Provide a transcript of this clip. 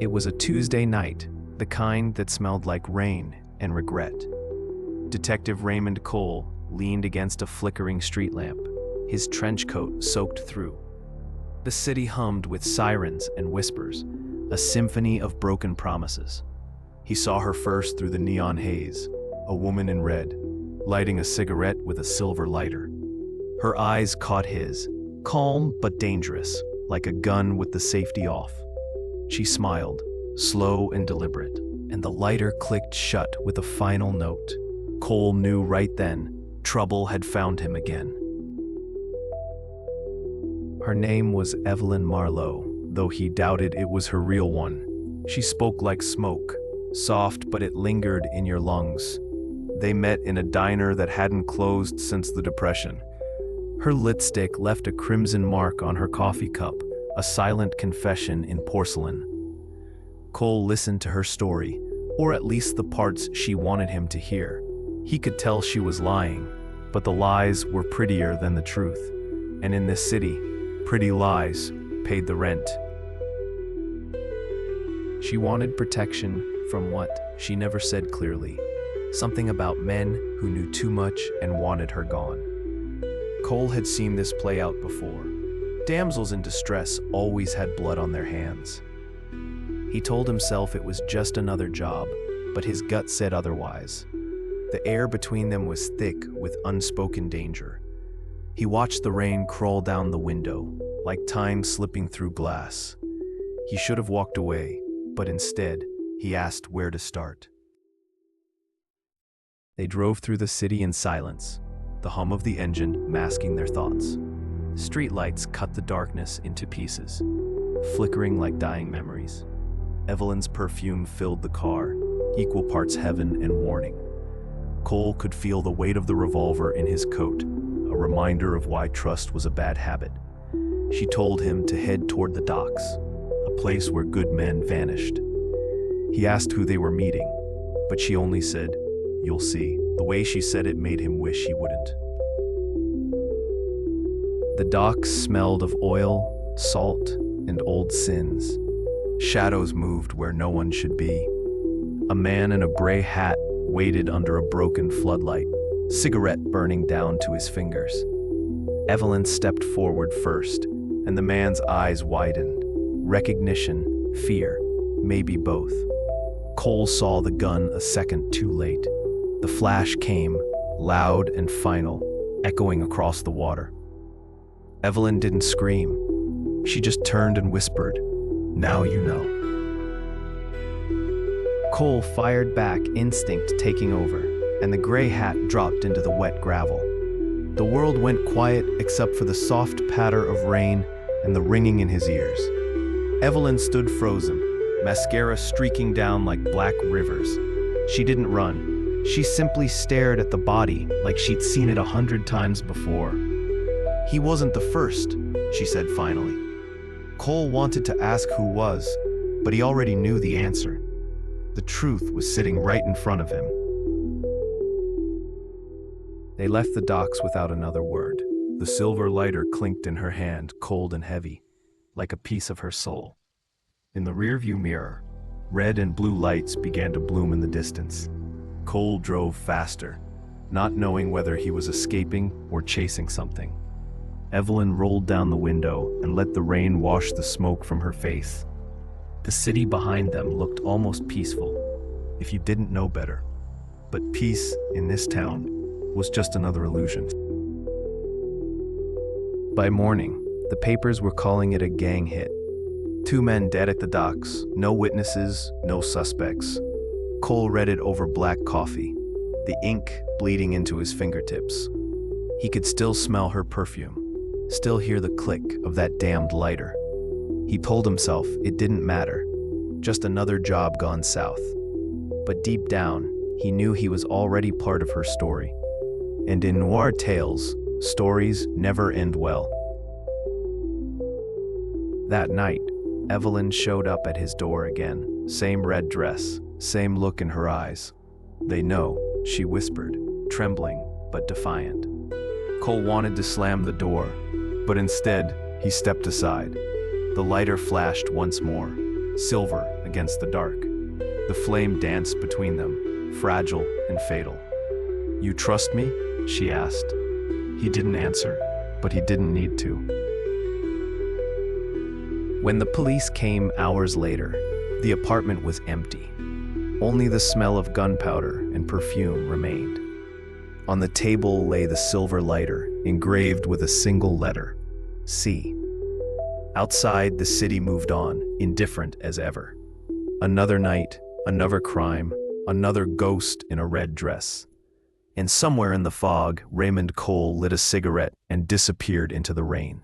It was a Tuesday night, the kind that smelled like rain and regret. Detective Raymond Cole leaned against a flickering street lamp, his trench coat soaked through. The city hummed with sirens and whispers, a symphony of broken promises. He saw her first through the neon haze, a woman in red, lighting a cigarette with a silver lighter. Her eyes caught his, calm but dangerous, like a gun with the safety off. She smiled, slow and deliberate, and the lighter clicked shut with a final note. Cole knew right then, trouble had found him again. Her name was Evelyn Marlowe, though he doubted it was her real one. She spoke like smoke, soft but it lingered in your lungs. They met in a diner that hadn't closed since the Depression. Her lipstick left a crimson mark on her coffee cup, a silent confession in porcelain. Cole listened to her story, or at least the parts she wanted him to hear. He could tell she was lying, but the lies were prettier than the truth. And in this city, pretty lies paid the rent. She wanted protection from what she never said clearly. Something about men who knew too much and wanted her gone. Cole had seen this play out before. Damsels in distress always had blood on their hands. He told himself it was just another job, but his gut said otherwise. The air between them was thick with unspoken danger. He watched the rain crawl down the window, like time slipping through glass. He should have walked away, but instead, he asked where to start. They drove through the city in silence, the hum of the engine masking their thoughts. Streetlights cut the darkness into pieces, flickering like dying memories. Evelyn's perfume filled the car, equal parts heaven and warning. Cole could feel the weight of the revolver in his coat, a reminder of why trust was a bad habit. She told him to head toward the docks, a place where good men vanished. He asked who they were meeting, but she only said, "You'll see." The way she said it made him wish he wouldn't. The docks smelled of oil, salt, and old sins. Shadows moved where no one should be. A man in a gray hat waited under a broken floodlight, cigarette burning down to his fingers. Evelyn stepped forward first, and the man's eyes widened. Recognition, fear, maybe both. Cole saw the gun a second too late. The flash came, loud and final, echoing across the water. Evelyn didn't scream. She just turned and whispered, "Now you know." Cole fired back, instinct taking over, and the gray hat dropped into the wet gravel. The world went quiet except for the soft patter of rain and the ringing in his ears. Evelyn stood frozen, mascara streaking down like black rivers. She didn't run. She simply stared at the body like she'd seen it 100 times before. "He wasn't the first," she said finally. Cole wanted to ask who was, but he already knew the answer. The truth was sitting right in front of him. They left the docks without another word. The silver lighter clinked in her hand, cold and heavy, like a piece of her soul. In the rearview mirror, red and blue lights began to bloom in the distance. Cole drove faster, not knowing whether he was escaping or chasing something. Evelyn rolled down the window and let the rain wash the smoke from her face. The city behind them looked almost peaceful, if you didn't know better. But peace in this town was just another illusion. By morning, the papers were calling it a gang hit. 2 men dead at the docks, no witnesses, no suspects. Cole read it over black coffee, the ink bleeding into his fingertips. He could still smell her perfume, still hear the click of that damned lighter. He told himself it didn't matter, just another job gone south. But deep down, he knew he was already part of her story. And in noir tales, stories never end well. That night, Evelyn showed up at his door again, same red dress, same look in her eyes. "They know," she whispered, trembling but defiant. Cole wanted to slam the door, but instead, he stepped aside. The lighter flashed once more, silver against the dark. The flame danced between them, fragile and fatal. "You trust me?" she asked. He didn't answer, but he didn't need to. When the police came hours later, the apartment was empty. Only the smell of gunpowder and perfume remained. On the table lay the silver lighter, engraved with a single letter, C. Outside, the city moved on, indifferent as ever. Another night, another crime, another ghost in a red dress. And somewhere in the fog, Raymond Cole lit a cigarette and disappeared into the rain.